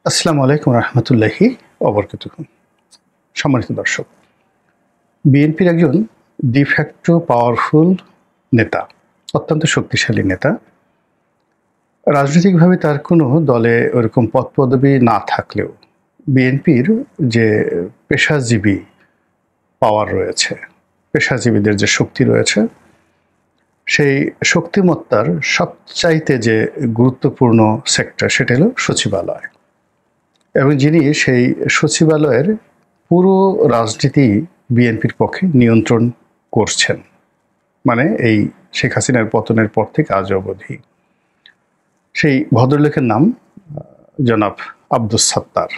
আসসালামু আলাইকুম রহমতুল্লাহি ওবরকাতুহু। সম্মানিত দর্শক, বিএনপির একজন ডিফ্যাক্টো পাওয়ারফুল নেতা, অত্যন্ত শক্তিশালী নেতা। রাজনৈতিকভাবে তার কোনো দলে ওরকম পদপদবি না থাকলেও বিএনপির যে পেশাজীবী পাওয়ার রয়েছে, পেশাজীবীদের যে শক্তি রয়েছে, সেই শক্তিমত্তার সবচাইতে যে গুরুত্বপূর্ণ সেক্টর সেটা হলো সচিবালয়। এবং যিনি সেই সচিবালয়ের পুরো রাজনীতি বিএনপির পক্ষে নিয়ন্ত্রণ করছেন, মানে এই শেখ হাসিনার পতনের পর থেকে আজ অবধি, সেই ভদ্রলোকের নাম জনাব আব্দুস সাত্তার।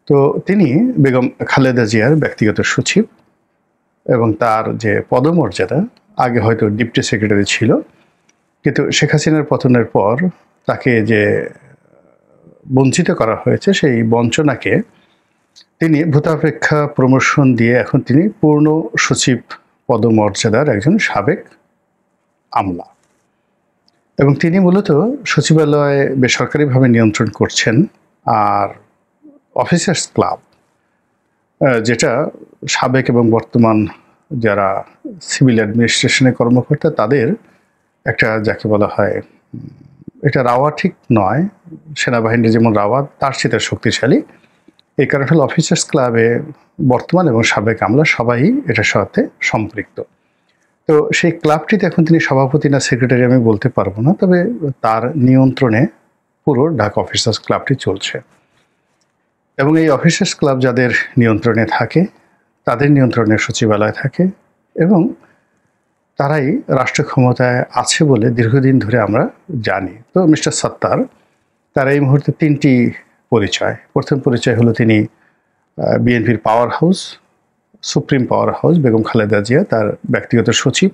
তো তিনি বেগম খালেদা জিয়ার ব্যক্তিগত সচিব এবং তার যে পদমর্যাদা, আগে হয়তো ডিপটি সেক্রেটারি ছিল, কিন্তু শেখ হাসিনার পতনের পর তাকে যে বঞ্চিত করা হয়েছে, সেই বঞ্চনাকে তিনি ভূতাপেক্ষা প্রমোশন দিয়ে এখন তিনি পূর্ণ সচিব পদমর্যাদার একজন সাবেক আমলা। এবং তিনি মূলত সচিবালয়ে বেসরকারিভাবে নিয়ন্ত্রণ করছেন। আর অফিসার্স ক্লাব, যেটা সাবেক এবং বর্তমান যারা সিভিল অ্যাডমিনিস্ট্রেশনের কর্মকর্তা, তাদের একটা, যাকে বলা হয়, এটা রাওয়া ঠিক নয়, সেনাবাহিনীর যেমন রাওয়া তার সাথে শক্তিশালী। এই কারণে হলো অফিসার্স ক্লাবে বর্তমান এবং সাবেক আমলা সবাই এটার সাথে সম্পৃক্ত। তো সেই ক্লাবটিতে এখন তিনি সভাপতি না সেক্রেটারি আমি বলতে পারবো না, তবে তার নিয়ন্ত্রণে পুরো ঢাকা অফিসার্স ক্লাবটি চলছে। এবং এই অফিসার্স ক্লাব যাদের নিয়ন্ত্রণে থাকে, তাদের নিয়ন্ত্রণে সচিবালয় থাকে এবং তারাই রাষ্ট্র ক্ষমতায় আছে বলে দীর্ঘদিন ধরে আমরা জানি। তো মিস্টার সাত্তার, তার এই মুহূর্তে তিনটি পরিচয়। প্রথম পরিচয় হলো তিনি বিএনপির power house, supreme power house Begum Khaleda Zia, তার ব্যক্তিগত সচিব।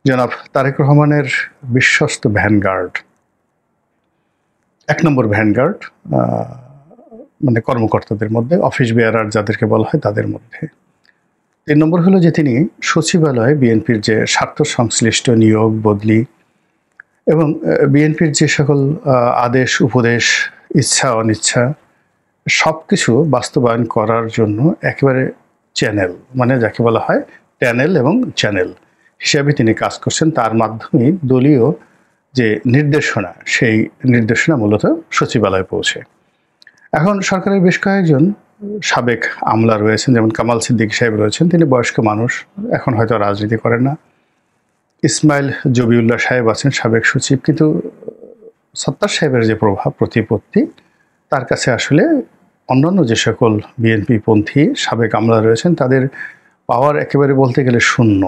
জনাব তারেক রহমানের বিশ্বস্ত ভ্যানগার্ড, এক নম্বর ভ্যানগার্ড, মানে কর্মকর্তাদের মধ্যে, অফিস বেয়ারার যাদেরকে বলা হয় তাদের মধ্যে। 3 নম্বর হলো যে তিনি সচিবালয়ে বিএনপির যে স্বার্থ সংশ্লিষ্ট নিয়োগ, বদলি এবং বিএনপির যে সকল আদেশ, উপদেশ, ইচ্ছা অনিচ্ছা সব কিছু বাস্তবায়ন করার জন্য একেবারে চ্যানেল, মানে যাকে বলা হয় ট্যানেল এবং চ্যানেল হিসাবে তিনি কাজ করছেন। তার মাধ্যমে দলীয় যে নির্দেশনা, সেই নির্দেশনা মূলত সচিবালয়ে পৌঁছে। এখন সরকারের বেশ কয়েকজন সাবেক আমলা রয়েছেন, যেমন কামাল সিদ্দিকী সাহেব রয়েছেন, তিনি বয়স্ক মানুষ, এখন হয়তো রাজনীতি করেন না। ইসমাইল জবিউল্লাহ সাহেব আছেন সাবেক সচিব, কিন্তু সাত্তার সাহেবের যে প্রভাব প্রতিপত্তি, তার কাছে আসলে অন্যান্য যে সকল বিএনপি পন্থী সাবেক আমলা রয়েছেন তাদের পাওয়ার একেবারে বলতে গেলে শূন্য।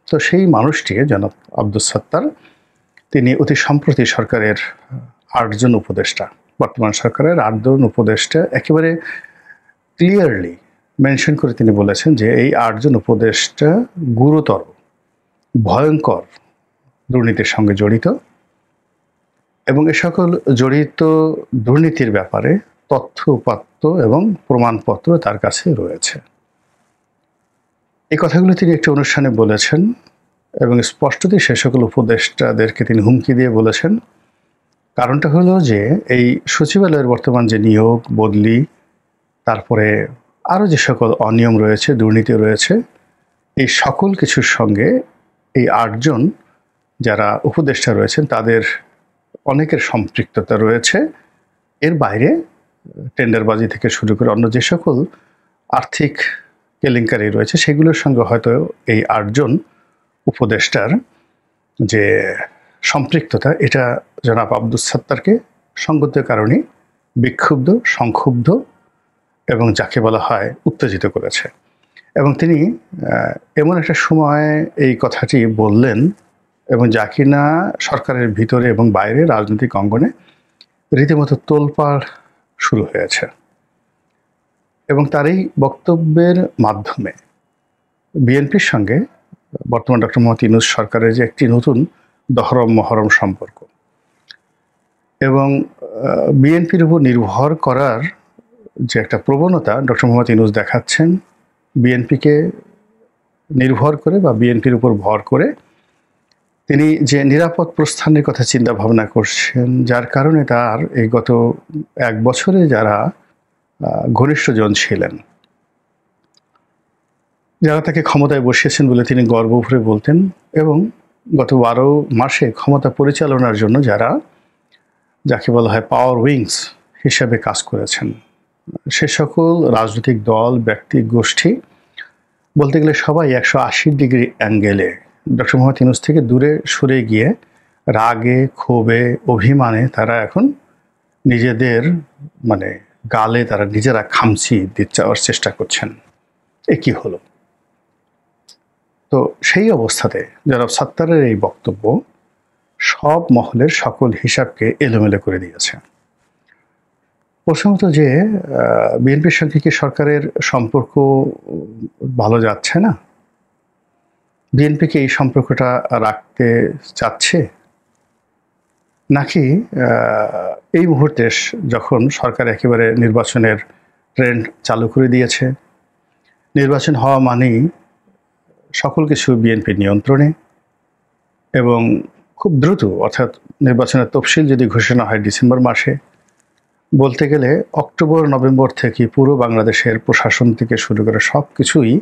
তো সেই মানুষটিকে জনাব আব্দুস সাত্তার, তিনি অতি সম্প্রতি সরকারের 8 জন উপদেষ্টা, বর্তমান সরকারের 8 জন উপদেষ্টা একেবারে ক্লিয়ারলি মেনশন করে তিনি বলেছেন যে এই 8 জন উপদেষ্টা গুরুতর, ভয়ঙ্কর দুর্নীতির সঙ্গে জড়িত এবং এ সকল জড়িত দুর্নীতির ব্যাপারে তথ্য উপাত্ত এবং প্রমাণপত্র তার কাছে রয়েছে। এই কথাগুলো তিনি একটি অনুষ্ঠানে বলেছেন এবং স্পষ্টতই সে সকল উপদেষ্টাদেরকে তিনি হুমকি দিয়ে বলেছেন। কারণটা হলো যে এই সচিবালয়ের বর্তমান যে নিয়োগ, বদলি, তারপরে আরও যে সকল অনিয়ম রয়েছে, দুর্নীতি রয়েছে, এই সকল কিছুর সঙ্গে এই 8 জন যারা উপদেষ্টা রয়েছেন তাদের অনেকের সম্পৃক্ততা রয়েছে। এর বাইরে টেন্ডারবাজি থেকে শুরু করে অন্য যে সকল আর্থিক কেলেঙ্কারি রয়েছে সেগুলোর সঙ্গে হয়তো এই 8 জন উপদেষ্টার যে সম্পৃক্ততা, এটা জনাব আব্দুস সাত্তারকে সঙ্গত কারণে বিক্ষুব্ধ, সংক্ষুব্ধ এবং যাকে বলা হয় উত্তেজিত করেছে। এবং তিনি এমন একটা সময় এই কথাটি বললেন এবং যা কিনা সরকারের ভিতরে এবং বাইরে রাজনৈতিক অঙ্গনে রীতিমতো তোলপাড় শুরু হয়েছে। এবং তার এই বক্তব্যের মাধ্যমে বিএনপির সঙ্গে বর্তমান ডক্টর মোহাম্মদ ইউনূস সরকারের যে একটি নতুন দহরম মহরম সম্পর্ক এবং বিএনপির উপর নির্ভর করার যে একটা প্রবণতা ডক্টর মোহাম্মদ ইউনূস দেখাচ্ছেন, বিএনপিকে নির্ভর করে বা বিএনপির উপর ভর করে তিনি যে নিরাপদ প্রস্থানের কথা চিন্তা ভাবনা করছেন, যার কারণে তার এই গত 1 বছরে যারা ঘনিষ্ঠজন ছিলেন, যারা তাকে ক্ষমতায় বসিয়েছেন বলে তিনি গর্ব ভরে বলতেন, এবং গত 12 মাসে ক্ষমতা পরিচালনার জন্য যাকে বলা হয় পাওয়ার উইংস হিসাবে কাজ করেছেন, সে সকল রাজনৈতিক দল, ব্যক্তি, গোষ্ঠী, বলতে গেলে সবাই 180 ডিগ্রি অ্যাঙ্গেলে ডক্টর মোহাম্মদ ইউনূস থেকে দূরে সরে গিয়ে রাগে, ক্ষোভে, অভিমানে তারা এখন নিজেদের গালে তারা নিজেরা খামচি দিতে যাওয়ার চেষ্টা করছেন। এ কি হলো? তো সেই অবস্থাতে জনাব সাত্তারের এই বক্তব্য সব মহলের সকল হিসাবকে এলোমেলো করে দিয়েছে। প্রথমত যে বিএনপির সঙ্গে কি সরকারের সম্পর্ক ভালো যাচ্ছে না? বিএনপিকে এই সম্পর্কটা রাখতে চাচ্ছে, নাকি এই মুহূর্তে যখন সরকার একেবারে নির্বাচনের ট্রেন্ড চালু করে দিয়েছে, নির্বাচন হওয়া মানেই সকল কিছু বিএনপির নিয়ন্ত্রণে, এবং খুব দ্রুত, অর্থাৎ নির্বাচনের তফসিল যদি ঘোষণা হয় ডিসেম্বর মাসে, বলতে গেলে অক্টোবর নভেম্বর থেকে পুরো বাংলাদেশের প্রশাসন থেকে শুরু করে সব কিছুই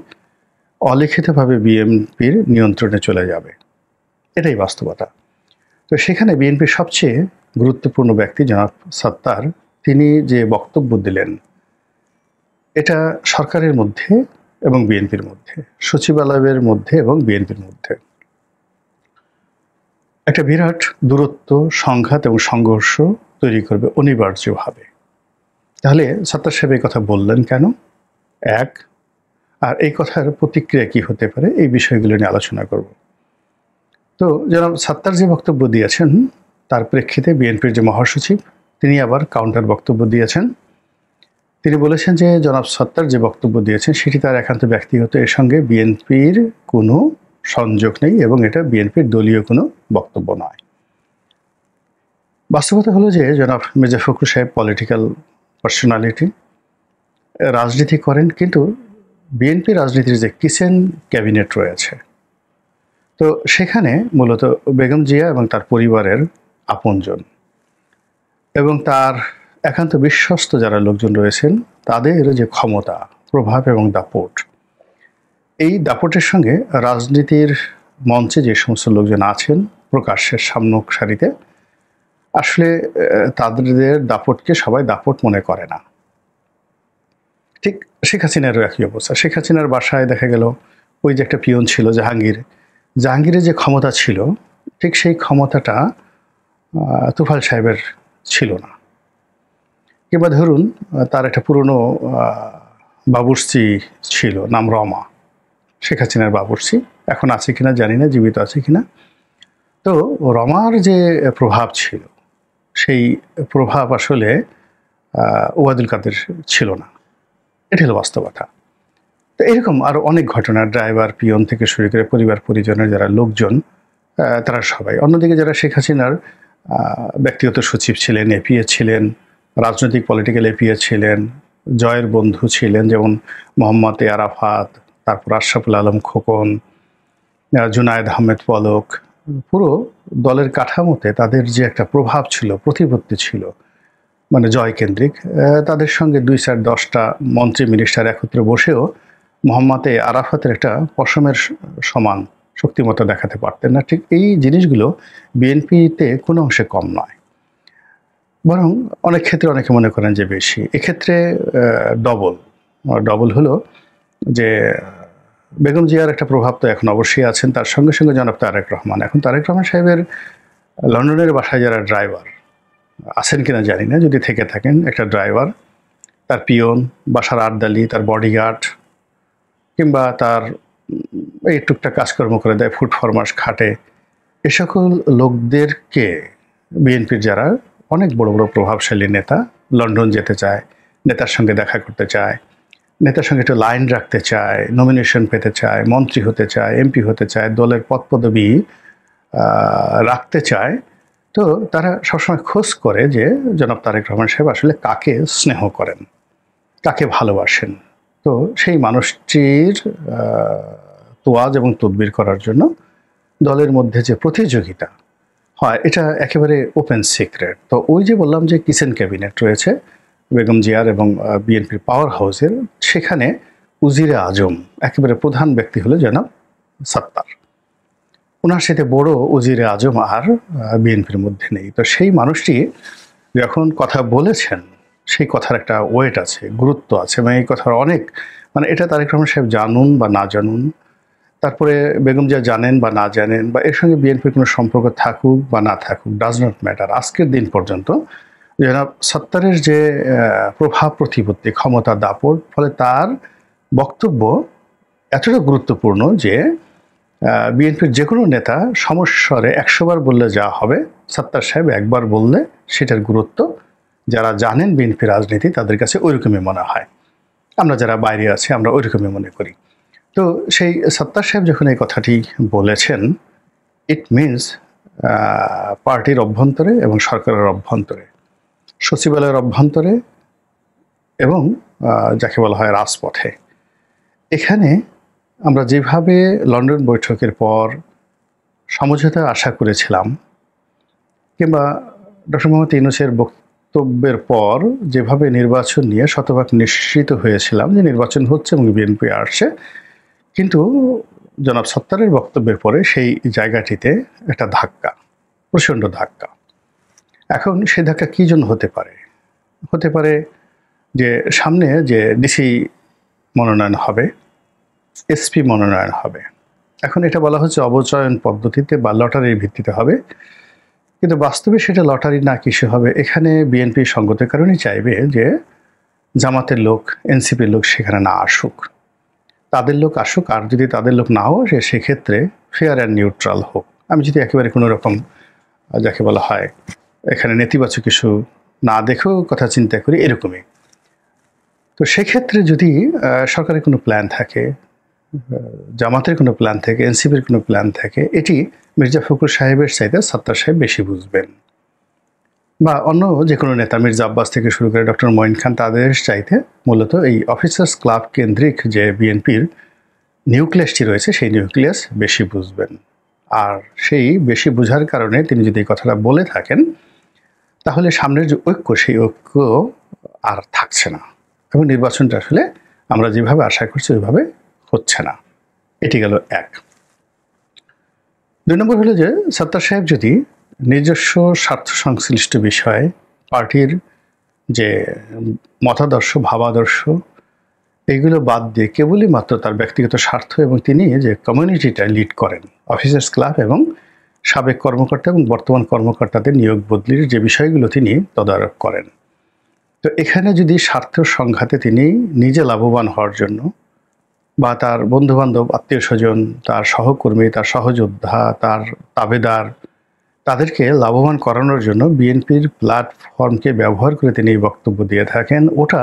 অলিখিতভাবে বিএনপির নিয়ন্ত্রণে চলে যাবে। এটাই বাস্তবতা। তো সেখানে বিএনপির সবচেয়ে গুরুত্বপূর্ণ ব্যক্তি জনাব সাত্তার, তিনি যে বক্তব্য দিলেন, এটা সরকারের মধ্যে এবং বিএনপির মধ্যে, সচিবালয়ের মধ্যে এবং বিএনপির মধ্যে একটা বিরাট দূরত্ব, সংঘাত এবং সংঘর্ষ তৈরি করবে অনিবার্যভাবে। তাহলে সাত্তার সাহেব এই কথা বললেন কেন? এক, আর এই কথার প্রতিক্রিয়া কি হতে পারে, এই বিষয়গুলো নিয়ে আলোচনা করব। তো জনাব সাত্তার যে বক্তব্য দিয়েছেন, তার প্রেক্ষিতে বিএনপির যে মহাসচিব, তিনি আবার কাউন্টার বক্তব্য দিয়েছেন। তিনি বলেছেন যে জনাব সাত্তার যে বক্তব্য দিয়েছেন সেটি তার একান্ত ব্যক্তিগত, এর সঙ্গে বিএনপির কোনো সংযোগ নেই এবং এটা বিএনপির দলীয় কোনো বক্তব্য নয়। বাস্তবতা হলো যে জনাব মির্জা ফখরুল সাহেব পলিটিক্যাল পার্সোনালিটি, রাজনীতি করেন, কিন্তু বিএনপি রাজনীতির যে কিচেন ক্যাবিনেট রয়েছে, তো সেখানে মূলত বেগম জিয়া এবং তার পরিবারের আপনজন এবং তার একান্ত বিশ্বস্ত যারা লোকজন রয়েছেন, তাদের যে ক্ষমতা, প্রভাব এবং দাপট, এই দাপটের সঙ্গে রাজনীতির মঞ্চে যে সমস্ত লোকজন আছেন প্রকাশ্যের সামনের সারিতে, আসলে তাদের দাপটকে সবাই দাপট মনে করে না। ঠিক শেখ হাসিনারও একই অবস্থা। শেখ হাসিনার বাসায় দেখা গেল ওই যে একটা পিয়ন ছিল জাহাঙ্গীরের যে ক্ষমতা ছিল, ঠিক সেই ক্ষমতাটা তুফাইল সাহেবের ছিল না। কিংবা ধরুন তার একটা পুরনো বাবুর্চি ছিল, নাম রমা, শেখ হাসিনার বাবুর্চি, এখন আছে কিনা জানি না, জীবিত আছে কিনা। তো রমার যে প্রভাব ছিল, সেই প্রভাব আসলে ওবায়দুল কাদের ছিল না। এটা হলো বাস্তবতা। তো এরকম আরও অনেক ঘটনা, ড্রাইভার, পিয়ন থেকে শুরু করে পরিবার পরিজনের যারা লোকজন, তারা সবাই। অন্যদিকে যারা শেখ হাসিনার ব্যক্তিগত সচিব ছিলেন, এপিএ ছিলেন, রাজনৈতিক পলিটিক্যাল এপিএ ছিলেন, জয়ের বন্ধু ছিলেন, যেমন মোহাম্মদ আরাফাত, তারপর আশরাফুল আলম খোকন, জুনায়েদ আহমেদ পলক, পুরো দলের কাঠামোতে তাদের যে একটা প্রভাব ছিল, প্রতিপত্তি ছিল, জয়কেন্দ্রিক, তাদের সঙ্গে 2-10টা মন্ত্রী মিনিস্টার একত্রে বসেও মোহাম্মদ আরাফাতের একটা পশমের সমান শক্তিমত্তা দেখাতে পারতেন না। ঠিক এই জিনিসগুলো বিএনপিতে কোনো অংশে কম নয়, বরং অনেক ক্ষেত্রে অনেকে মনে করেন যে বেশি। এক্ষেত্রে ডবল হলো যে বেগম জিয়ার একটা প্রভাব তো এখন অবশ্যই আছেন, তার সঙ্গে সঙ্গে জনাব তারেক রহমান। এখন তারেক রহমান সাহেবের লন্ডনের বাসায় যারা ড্রাইভার আছেন কিনা জানি না, যদি থেকে থাকেন, একটা ড্রাইভার, তার পিয়ন, বাসার আর্দালি, তার বডিগার্ড, কিংবা তার এই টুকটাক কাজকর্ম করে দেয়, ফুড ফরমাস খাটে, এ সকল লোকদেরকে বিএনপির যারা অনেক বড় বড় প্রভাবশালী নেতা লন্ডন যেতে চায়, নেতার সঙ্গে দেখা করতে চায়, নেতার সঙ্গে একটু লাইন রাখতে চায়, নমিনেশন পেতে চায়, মন্ত্রী হতে চায়, এমপি হতে চায়, দলের পদপদবি রাখতে চায়, তো তারা সবসময় খোঁজ করে যে জনাব তারেক রহমান সাহেব আসলে কাকে স্নেহ করেন, কাকে ভালোবাসেন। তো সেই মানুষটির তোয়াজ এবং তদবির করার জন্য দলের মধ্যে যে প্রতিযোগিতা হয় এটা একেবারে ওপেন সিক্রেট। তো ওই যে বললাম যে কিচেন ক্যাবিনেট রয়েছে বেগম জিয়ার এবং বিএনপির পাওয়ার হাউসের, সেখানে উজিরে আজম একেবারে প্রধান ব্যক্তি হলো জনাব সাত্তার। ওনার সাথে বড় উজিরে আজম আর বিএনপির মধ্যে নেই। তো সেই মানুষটি যখন কথা বলেছেন সেই কথার একটা ওয়েট আছে, গুরুত্ব আছে, এবং এই কথার অনেক এটা তারেক রহমান সাহেব জানুন বা না জানুন, তারপরে বেগম জিয়া জানেন বা না জানেন, বা এর সঙ্গে বিএনপির কোনো সম্পর্ক থাকুক বা না থাকুক, ডাজ নট ম্যাটার। আজকের দিন পর্যন্ত জনাব সাত্তারের যে প্রভাব প্রতিপত্তি, ক্ষমতা দাপট, ফলে তার বক্তব্য এতটা গুরুত্বপূর্ণ যে বিএনপির যে কোনো নেতা সমস্বরে 100 বার বললে যা হবে, সাত্তার সাহেব একবার বললে সেটার গুরুত্ব যারা জানেন বিএনপি রাজনীতি তাদের কাছে ওইরকমই মনে হয়। আমরা যারা বাইরে আছি আমরা ওইরকমই মনে করি। তো সেই সাত্তার সাহেব যখন এই কথাটি বলেছেন, ইট মিনস পার্টির অভ্যন্তরে এবং সরকারের অভ্যন্তরে, সচিবালয়ের অভ্যন্তরে এবং যাকে বলা হয় রাজপথে, এখানে আমরা যেভাবে লন্ডন বৈঠকের পর সমঝোতা আশা করেছিলাম, কিংবা ডক্টর মোহাম্মদ ইউনূসের বক্তব্যের পর যেভাবে নির্বাচন নিয়ে শতভাগ নিশ্চিত হয়েছিলাম যে নির্বাচন হচ্ছে এবং বিএনপি আসছে, কিন্তু জনাব সাত্তারের বক্তব্যের পরে সেই জায়গাটিতে একটা ধাক্কা, প্রচণ্ড ধাক্কা। এখন সেই ধাক্কা কী জন্য হতে পারে? হতে পারে যে সামনে যে ডিসি মনোনয়ন হবে, এসপি মনোনয়ন হবে। এখন এটা বলা হচ্ছে অবচয়ন পদ্ধতিতে বা লটারির ভিত্তিতে হবে, কিন্তু বাস্তবে সেটা লটারি না, কিসে হবে? এখানে বিএনপি সঙ্গতের কারণেই চাইবে যে জামাতের লোক, এনসিপির লোক সেখানে না আসুক, তাদের লোক আসুক, আর যদি তাদের লোক নাও আসে সেক্ষেত্রে ফেয়ার অ্যান্ড নিউট্রাল হোক। আমি যদি একেবারে কোনো রকম যাকে বলা হয় এখানে নেতিবাচক কিছু না দেখেও কথা চিন্তা করি, এরকমই। তো সেক্ষেত্রে যদি সরকারের কোনো প্ল্যান থাকে, জামাতের কোনো প্ল্যান থাকে, এনসিপির কোনো প্ল্যান থাকে, এটি মির্জা ফখরুল সাহেবের চাইতে সাত্তার সাহেব বেশি বুঝবেন, বা অন্য যে কোনো নেতা মির্জা আব্বাস থেকে শুরু করে ডক্টর মঈন খান, তাদের চাইতে মূলত এই অফিসার্স ক্লাব কেন্দ্রিক যে বিএনপির নিউক্লিয়াসটি রয়েছে সেই নিউক্লিয়াস বেশি বুঝবেন। আর সেই বেশি বোঝার কারণে তিনি যদি এই কথাটা বলে থাকেন, তাহলে সামনের যে ঐক্য, সেই ঐক্য আর থাকছে না, এবং নির্বাচনটা আসলে আমরা যেভাবে আশা করছি ওইভাবে হচ্ছে না। এটি গেল এক। 2 নম্বর হলো যে সাত্তার সাহেব যদি নিজস্ব স্বার্থ সংশ্লিষ্ট বিষয়ে পার্টির যে মতাদর্শ, ভাবাদর্শ, এইগুলো বাদ দিয়ে কেবলই মাত্র তার ব্যক্তিগত স্বার্থ, এবং তিনি যে কমিউনিটিটা লিড করেন, অফিসার্স ক্লাব এবং সাবেক কর্মকর্তা এবং বর্তমান কর্মকর্তাদের নিয়োগ বদলির যে বিষয়গুলো তিনি তদারক করেন, তো এখানে যদি স্বার্থ সংঘাতে তিনি নিজে লাভবান হওয়ার জন্য, বা তার বন্ধুবান্ধব, আত্মীয় স্বজন, তার সহকর্মী, তার সহযোদ্ধা, তার তাবেদার, তাদেরকে লাভবান করানোর জন্য বিএনপির প্ল্যাটফর্মকে ব্যবহার করে তিনি এই বক্তব্য দিয়ে থাকেন, ওটা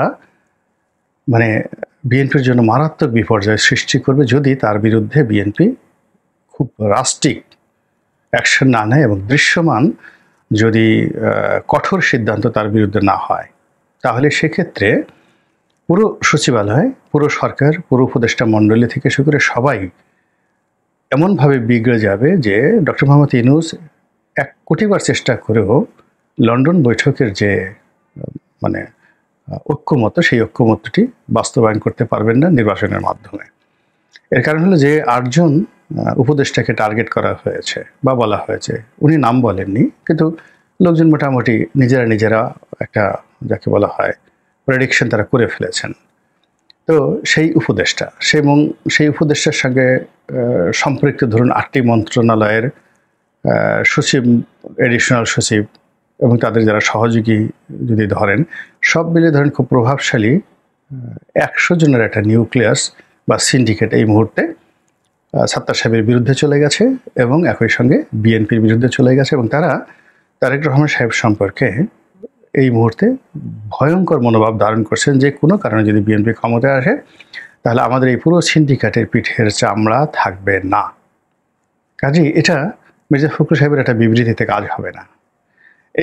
বিএনপির জন্য মারাত্মক বিপর্যয় সৃষ্টি করবে যদি তার বিরুদ্ধে বিএনপি খুব রাস্টিক অ্যাকশন না নেয় এবং দৃশ্যমান যদি কঠোর সিদ্ধান্ত তার বিরুদ্ধে না হয়, তাহলে সেক্ষেত্রে পুরো সচিবালয়, পুরো সরকার, পুরো উপদেষ্টা মণ্ডলী থেকে শুরু করে সবাই এমনভাবে বিগড়ে যাবে যে ডক্টর মোহাম্মদ ইউনূস 1 কোটিবার চেষ্টা করেও লন্ডন বৈঠকের যে ঐক্যমত, সেই ঐক্যমতটি বাস্তবায়ন করতে পারবেন না নির্বাচনের মাধ্যমে। এর কারণ হলো যে 8 জন উপদেষ্টাকে টার্গেট করা হয়েছে বা বলা হয়েছে, উনি নাম বলেননি, কিন্তু লোকজন মোটামুটি নিজেরা একটা যাকে বলা হয় প্রেডিকশন তারা করে ফেলেছেন। তো সেই উপদেষ্টা, সেই উপদেষ্টার সঙ্গে সম্পৃক্ত ধরুন 8টি মন্ত্রণালয়ের সচিব, এডিশনাল সচিব এবং তাদের যারা সহযোগী যদি ধরেন, সব মিলিয়ে ধরেন খুব প্রভাবশালী 100 জনের একটা নিউক্লিয়াস বা সিন্ডিকেট এই মুহূর্তে সাত্তার সাহেবের বিরুদ্ধে চলে গেছে এবং একই সঙ্গে বিএনপির বিরুদ্ধে চলে গেছে, এবং তারা তারেক রহমান সাহেব সম্পর্কে এই মুহূর্তে ভয়ঙ্কর মনোভাব ধারণ করছেন যে কোনো কারণে যদি বিএনপি ক্ষমতায় আসে তাহলে আমাদের এই পুরো সিন্ডিকেটের পিঠের চামড়া থাকবে না। কাজেই এটা মির্জা ফখরুল সাহেবের একটা বিবৃতিতে কাজ হবে না।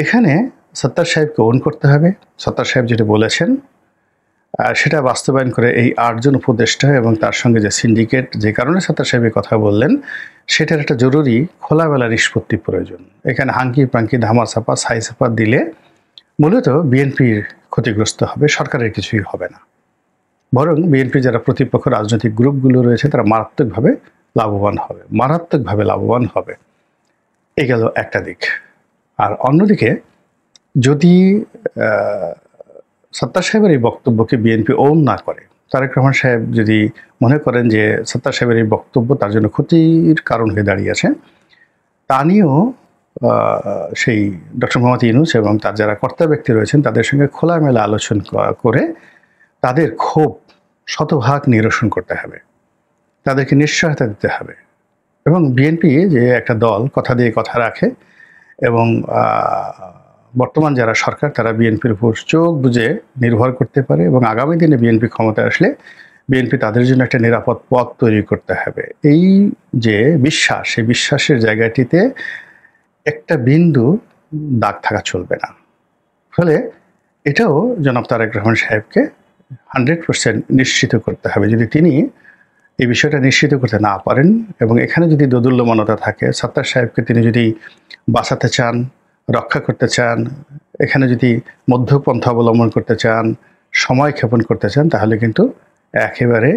এখানে সাত্তার সাহেবকে ওন করতে হবে। সাত্তার সাহেব যেটা বলেছেন সেটা বাস্তবায়ন করে এই ৮ জন উপদেষ্টা এবং তার সঙ্গে যে সিন্ডিকেট যে কারণে সাত্তার সাহেব কথা বললেন সেটার একটা জরুরি খোলামেলা নিষ্পত্তি প্রয়োজন। এখানে হাঙ্কি পাঙ্কি ধামাচাপা ছাইচাপা দিলে মূলত বিএনপির ক্ষতিগ্রস্ত হবে, সরকারের কিছুই হবে না, বরং বিএনপি যারা প্রতিপক্ষ রাজনৈতিক গ্রুপগুলো রয়েছে তারা মারাত্মকভাবে লাভবান হবে। এই গেল একটা দিক। আর অন্যদিকে যদি সাত্তার সাহেবের এই বক্তব্যকে বিএনপি ওন না করে, তারেক রহমান সাহেব যদি মনে করেন যে সাত্তার সাহেবের এই বক্তব্য তার জন্য ক্ষতির কারণ হয়ে দাঁড়িয়েছে, তা নিয়েও সেই ডক্টর মোহাম্মদ ইউনূস এবং তার যারা কর্তা ব্যক্তি রয়েছেন তাদের সঙ্গে খোলামেলা আলোচনা করে তাদের ক্ষোভ শতভাগ নিরসন করতে হবে, তাদেরকে নিশ্চয়তা দিতে হবে। এবং বিএনপি যে একটা দল কথা দিয়ে কথা রাখে এবং বর্তমান যারা সরকার তারা বিএনপির উপর চোখ বুজে নির্ভর করতে পারে এবং আগামী দিনে বিএনপি ক্ষমতায় আসলে বিএনপি তাদের জন্য একটা নিরাপদ পথ তৈরি করতে হবে। এই যে বিশ্বাস, সেই বিশ্বাসের জায়গাটিতে একটা বিন্দু দাগ থাকা চলবে না। ফলে এটাও জনাব তারেক রহমান সাহেবকে 100% নিশ্চিত করতে হবে। যদি তিনি এই বিষয়টা নিশ্চিত করতে না পারেন এবং এখানে যদি দোদুল্যমানতা থাকে, সাত্তার সাহেবকে তিনি যদি বাঁচাতে চান, রক্ষা করতে চান, এখানে যদি মধ্যপন্থা অবলম্বন করতে চান, সময় ক্ষেপণ করতে চান, তাহলে কিন্তু একেবারে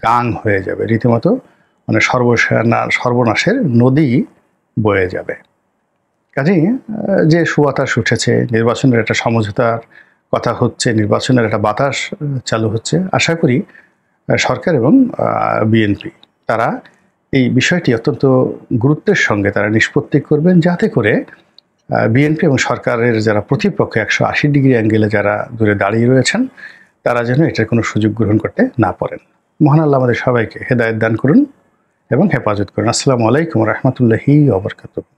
গাং হয়ে যাবে, রীতিমতো মানে সর্বনাশের নদী বয়ে যাবে। কাজেই যে সুবাতাস উঠেছে, নির্বাচনের একটা সমঝোতার কথা হচ্ছে, নির্বাচনের একটা বাতাস চালু হচ্ছে, আশা করি সরকার এবং বিএনপি তারা এই বিষয়টি অত্যন্ত গুরুত্বের সঙ্গে তারা নিষ্পত্তি করবেন, যাতে করে বিএনপি এবং সরকারের যারা প্রতিপক্ষ 180 ডিগ্রি অ্যাঙ্গেলে যারা দূরে দাঁড়িয়ে রয়েছেন তারা যেন এটার কোনো সুযোগ গ্রহণ করতে না পারেন। মহান আল্লাহ আমাদের সবাইকে হেদায়েত দান করুন এবং হেফাজত করুন। আসসালামু আলাইকুম রহমতুল্লাহি ওয়া বারাকাতুহু।